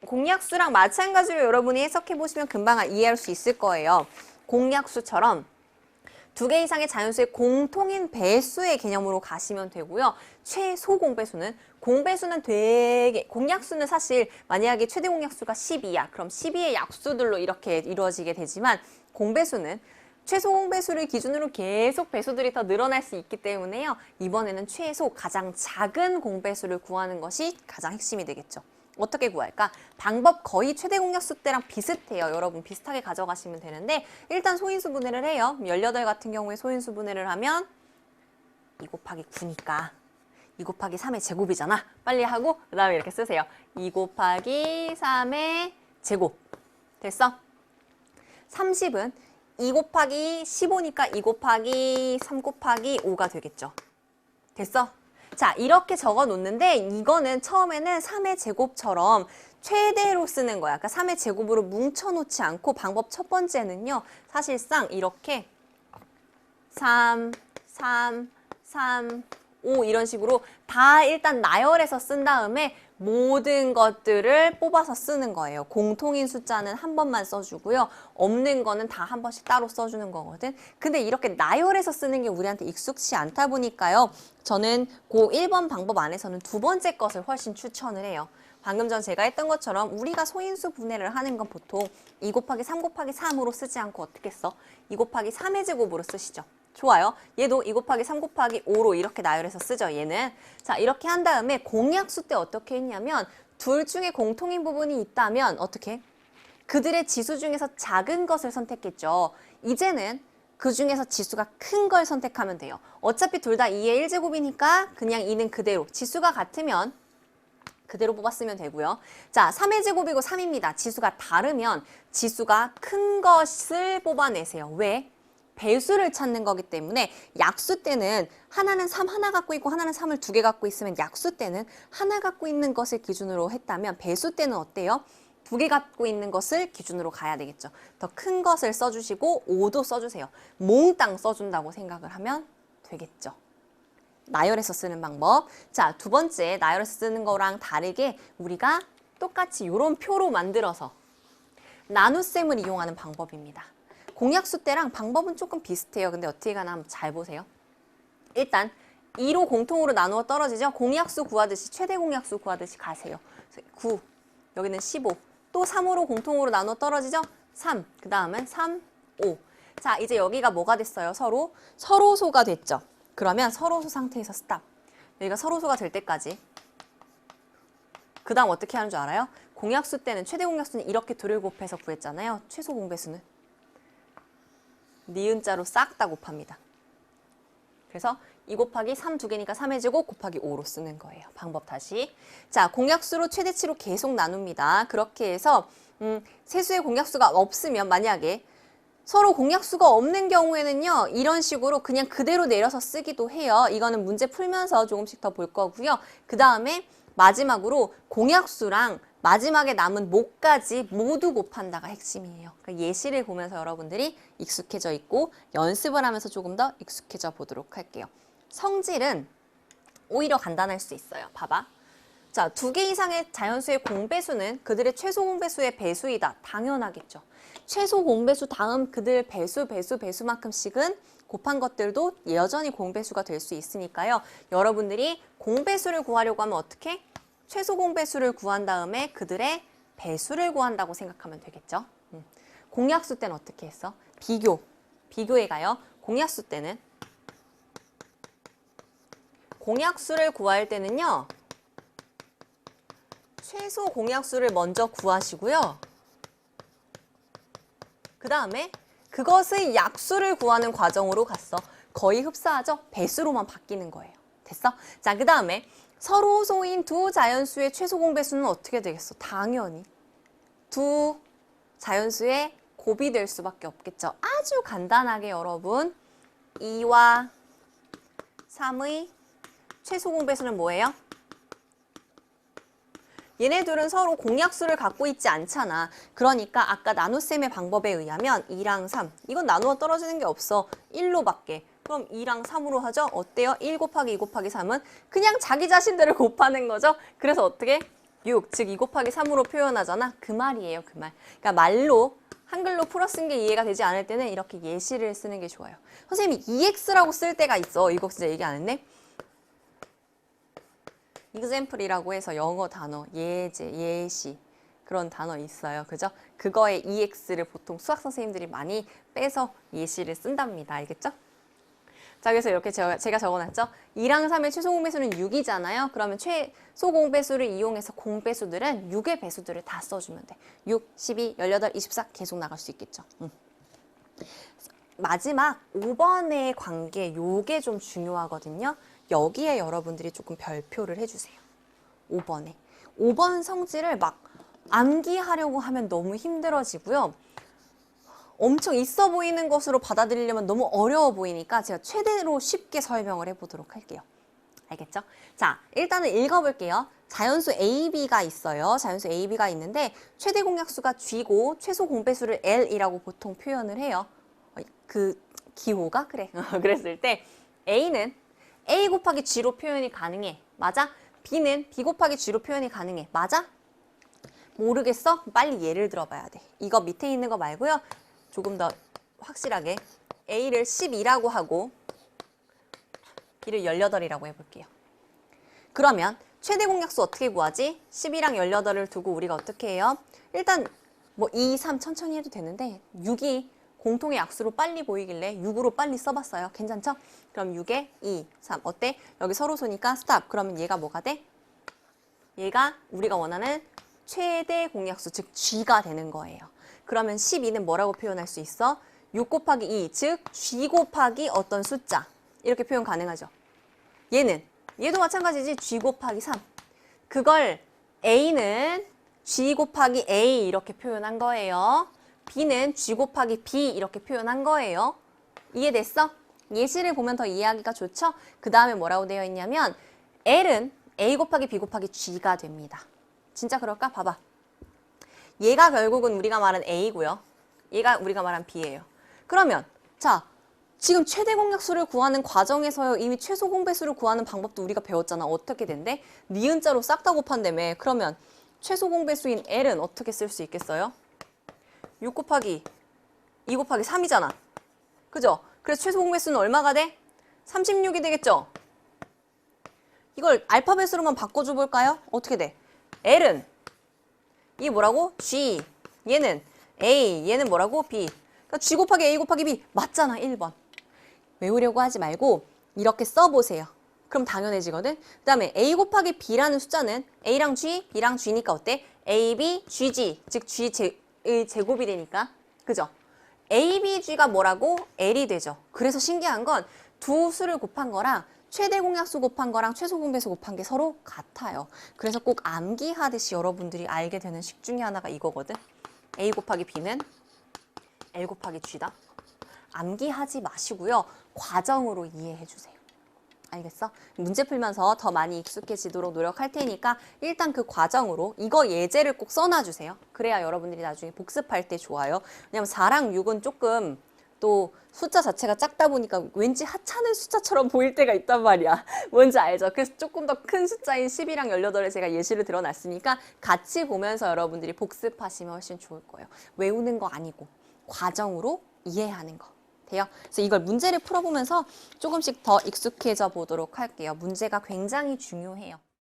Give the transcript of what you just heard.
공약수랑 마찬가지로 여러분이 해석해보시면 금방 이해할 수 있을 거예요. 공약수처럼 두 개 이상의 자연수의 공통인 배수의 개념으로 가시면 되고요. 최소 공배수는 되게, 공약수는 사실 만약에 최대 공약수가 12야. 그럼 12의 약수들로 이렇게 이루어지게 되지만 공배수는 최소 공배수를 기준으로 계속 배수들이 더 늘어날 수 있기 때문에요. 이번에는 최소 가장 작은 공배수를 구하는 것이 가장 핵심이 되겠죠. 어떻게 구할까? 방법 거의 최대 공약수 때랑 비슷해요. 여러분 비슷하게 가져가시면 되는데 일단 소인수 분해를 해요. 18 같은 경우에 소인수 분해를 하면 2 곱하기 9니까 2 곱하기 3의 제곱이잖아. 빨리 하고 그 다음에 이렇게 쓰세요. 2 곱하기 3의 제곱. 됐어? 30은 2 곱하기 15니까 2 곱하기 3 곱하기 5가 되겠죠. 됐어? 자, 이렇게 적어 놓는데 이거는 처음에는 3의 제곱처럼 최대로 쓰는 거야. 그러니까 3의 제곱으로 뭉쳐 놓지 않고 방법 첫 번째는요. 사실상 이렇게 3, 3, 3, 5 이런 식으로 다 일단 나열해서 쓴 다음에 모든 것들을 뽑아서 쓰는 거예요. 공통인 숫자는 한 번만 써주고요. 없는 거는 다 한 번씩 따로 써주는 거거든. 근데 이렇게 나열해서 쓰는 게 우리한테 익숙치 않다 보니까요. 저는 그 1번 방법 안에서는 두 번째 것을 훨씬 추천을 해요. 방금 전 제가 했던 것처럼 우리가 소인수 분해를 하는 건 보통 2 곱하기 3 곱하기 3으로 쓰지 않고 어떻게 써? 2 곱하기 3의 제곱으로 쓰시죠. 좋아요. 얘도 2 곱하기 3 곱하기 5로 이렇게 나열해서 쓰죠, 얘는. 자, 이렇게 한 다음에 공약수 때 어떻게 했냐면 둘 중에 공통인 부분이 있다면 어떻게? 그들의 지수 중에서 작은 것을 선택했죠. 이제는 그 중에서 지수가 큰 걸 선택하면 돼요. 어차피 둘 다 2의 1제곱이니까 그냥 2는 그대로. 지수가 같으면 그대로 뽑았으면 되고요. 자, 3의 제곱이고 3입니다. 지수가 다르면 지수가 큰 것을 뽑아내세요. 왜? 배수를 찾는 거기 때문에 약수 때는 하나는 3 하나 갖고 있고 하나는 3을 2개 갖고 있으면 약수 때는 하나 갖고 있는 것을 기준으로 했다면 배수 때는 어때요? 2개 갖고 있는 것을 기준으로 가야 되겠죠. 더 큰 것을 써주시고 5도 써주세요. 몽땅 써준다고 생각을 하면 되겠죠. 나열해서 쓰는 방법. 자, 두 번째 나열해서 쓰는 거랑 다르게 우리가 똑같이 이런 표로 만들어서 나눗셈을 이용하는 방법입니다. 공약수 때랑 방법은 조금 비슷해요. 근데 어떻게 가나 한번 잘 보세요. 일단 2로 공통으로 나누어 떨어지죠. 공약수 구하듯이 최대 공약수 구하듯이 가세요. 9, 여기는 15. 또 3으로 공통으로 나누어 떨어지죠. 3, 그 다음은 3, 5. 자, 이제 여기가 뭐가 됐어요? 서로소가 됐죠. 그러면 서로소 상태에서 스탑. 여기가 서로소가 될 때까지. 그 다음 어떻게 하는 줄 알아요? 공약수 때는 최대 공약수는 이렇게 둘을 곱해서 구했잖아요. 최소 공배수는. 니은자로 싹 다 곱합니다. 그래서 2 곱하기 3 2개니까 3의 제곱 곱하기 5로 쓰는 거예요. 방법 다시. 자, 공약수로 최대치로 계속 나눕니다. 그렇게 해서 세수의 공약수가 없으면 만약에 서로 공약수가 없는 경우에는요. 이런 식으로 그냥 그대로 내려서 쓰기도 해요. 이거는 문제 풀면서 조금씩 더 볼 거고요. 그 다음에 마지막으로 공약수랑 마지막에 남은 목까지 모두 곱한다가 핵심이에요. 그러니까 예시를 보면서 여러분들이 익숙해져 있고 연습을 하면서 조금 더 익숙해져 보도록 할게요. 성질은 오히려 간단할 수 있어요. 봐봐. 자, 2개 이상의 자연수의 공배수는 그들의 최소 공배수의 배수이다. 당연하겠죠. 최소 공배수 다음 그들 배수만큼씩은 곱한 것들도 여전히 공배수가 될 수 있으니까요. 여러분들이 공배수를 구하려고 하면 어떻게? 최소 공배수를 구한 다음에 그들의 배수를 구한다고 생각하면 되겠죠. 공약수 때는 어떻게 했어? 비교해 가요. 공약수 때는 공약수를 구할 때는요. 최소 공약수를 먼저 구하시고요. 그 다음에 그것의 약수를 구하는 과정으로 갔어. 거의 흡사하죠? 배수로만 바뀌는 거예요. 됐어? 자, 그 다음에 서로소인 두 자연수의 최소 공배수는 어떻게 되겠어? 당연히 두 자연수의 곱이 될 수밖에 없겠죠. 아주 간단하게 여러분 2와 3의 최소 공배수는 뭐예요? 얘네들은 서로 공약수를 갖고 있지 않잖아. 그러니까 아까 나눗셈의 방법에 의하면 2랑 3. 이건 나누어 떨어지는 게 없어. 1로밖에. 그럼 2랑 3으로 하죠? 어때요? 1 곱하기 2 곱하기 3은 그냥 자기 자신들을 곱하는 거죠. 그래서 어떻게? 6, 즉 2 곱하기 3으로 표현하잖아. 그 말이에요, 그 말. 그러니까 말로 한글로 풀어 쓴 게 이해가 되지 않을 때는 이렇게 예시를 쓰는 게 좋아요. 선생님이 EX라고 쓸 때가 있어. 이거 진짜 얘기 안 했네. example이라고 해서 영어 단어, 예제, 예시 그런 단어 있어요. 그죠? 그거에 EX를 보통 수학 선생님들이 많이 빼서 예시를 쓴답니다. 알겠죠? 자, 그래서 이렇게 제가 적어놨죠. 2랑 3의 최소 공배수는 6이잖아요. 그러면 최소 공배수를 이용해서 공배수들은 6의 배수들을 다 써주면 돼. 6, 12, 18, 24 계속 나갈 수 있겠죠. 마지막 5번의 관계, 요게 좀 중요하거든요. 여기에 여러분들이 조금 별표를 해주세요. 5번에. 5번 성질을 막 암기하려고 하면 너무 힘들어지고요. 엄청 있어 보이는 것으로 받아들이려면 너무 어려워 보이니까 제가 최대로 쉽게 설명을 해보도록 할게요. 알겠죠? 자, 일단은 읽어볼게요. 자연수 AB가 있어요. 자연수 AB가 있는데 최대 공약수가 G고 최소 공배수를 L이라고 보통 표현을 해요. 그 기호가? 그래. 그랬을 때 A는 A 곱하기 G로 표현이 가능해. 맞아? B는 B 곱하기 G로 표현이 가능해. 맞아? 모르겠어? 빨리 예를 들어봐야 돼. 이거 밑에 있는 거 말고요. 조금 더 확실하게 A를 12라고 하고 B를 18이라고 해볼게요. 그러면 최대 공약수 어떻게 구하지? 12랑 18을 두고 우리가 어떻게 해요? 일단 뭐 2, 3 천천히 해도 되는데 6이 공통의 약수로 빨리 보이길래 6으로 빨리 써봤어요. 괜찮죠? 그럼 6에 2, 3 어때? 여기 서로 소니까 스탑. 그러면 얘가 뭐가 돼? 얘가 우리가 원하는 최대 공약수, 즉 G가 되는 거예요. 그러면 12는 뭐라고 표현할 수 있어? 6 곱하기 2, 즉 G 곱하기 어떤 숫자. 이렇게 표현 가능하죠. 얘도 마찬가지지. G 곱하기 3. 그걸 A는 G 곱하기 A 이렇게 표현한 거예요. B는 G 곱하기 B 이렇게 표현한 거예요. 이해됐어? 예시를 보면 더 이해하기가 좋죠? 그 다음에 뭐라고 되어 있냐면 L은 A 곱하기 B 곱하기 G가 됩니다. 진짜 그럴까? 봐봐. 얘가 결국은 우리가 말한 A고요. 얘가 우리가 말한 B예요. 그러면 자, 지금 최대 공약수를 구하는 과정에서 이미 최소 공배수를 구하는 방법도 우리가 배웠잖아. 어떻게 된대? 니은자로 싹 다 곱한다며. 그러면 최소 공배수인 L은 어떻게 쓸 수 있겠어요? 6 곱하기 2 곱하기 3이잖아. 그죠? 그래서 최소 공배수는 얼마가 돼? 36이 되겠죠? 이걸 알파벳으로만 바꿔줘 볼까요? 어떻게 돼? L은 이게 뭐라고? G. 얘는 A. 얘는 뭐라고? B. 그러니까 G 곱하기 A 곱하기 B. 맞잖아. 1번. 외우려고 하지 말고 이렇게 써보세요. 그럼 당연해지거든. 그 다음에 A 곱하기 B라는 숫자는 A랑 G, B랑 G니까 어때? A, B, GG. 즉 G의 제곱이 되니까. 그죠? A, B, G가 뭐라고? L이 되죠. 그래서 신기한 건 두 수를 곱한 거랑 최대 공약수 곱한 거랑 최소 공배수 곱한 게 서로 같아요. 그래서 꼭 암기하듯이 여러분들이 알게 되는 식 중에 하나가 이거거든. A 곱하기 B는 L 곱하기 G다. 암기하지 마시고요. 과정으로 이해해 주세요. 알겠어? 문제 풀면서 더 많이 익숙해지도록 노력할 테니까 일단 그 과정으로 이거 예제를 꼭 써놔주세요. 그래야 여러분들이 나중에 복습할 때 좋아요. 왜냐면 4랑 6은 조금 또 숫자 자체가 작다 보니까 왠지 하찮은 숫자처럼 보일 때가 있단 말이야. 뭔지 알죠? 그래서 조금 더 큰 숫자인 10이랑 18을 제가 예시를 들어놨으니까 같이 보면서 여러분들이 복습하시면 훨씬 좋을 거예요. 외우는 거 아니고 과정으로 이해하는 거. 돼요? 그래서 이걸 문제를 풀어보면서 조금씩 더 익숙해져 보도록 할게요. 문제가 굉장히 중요해요.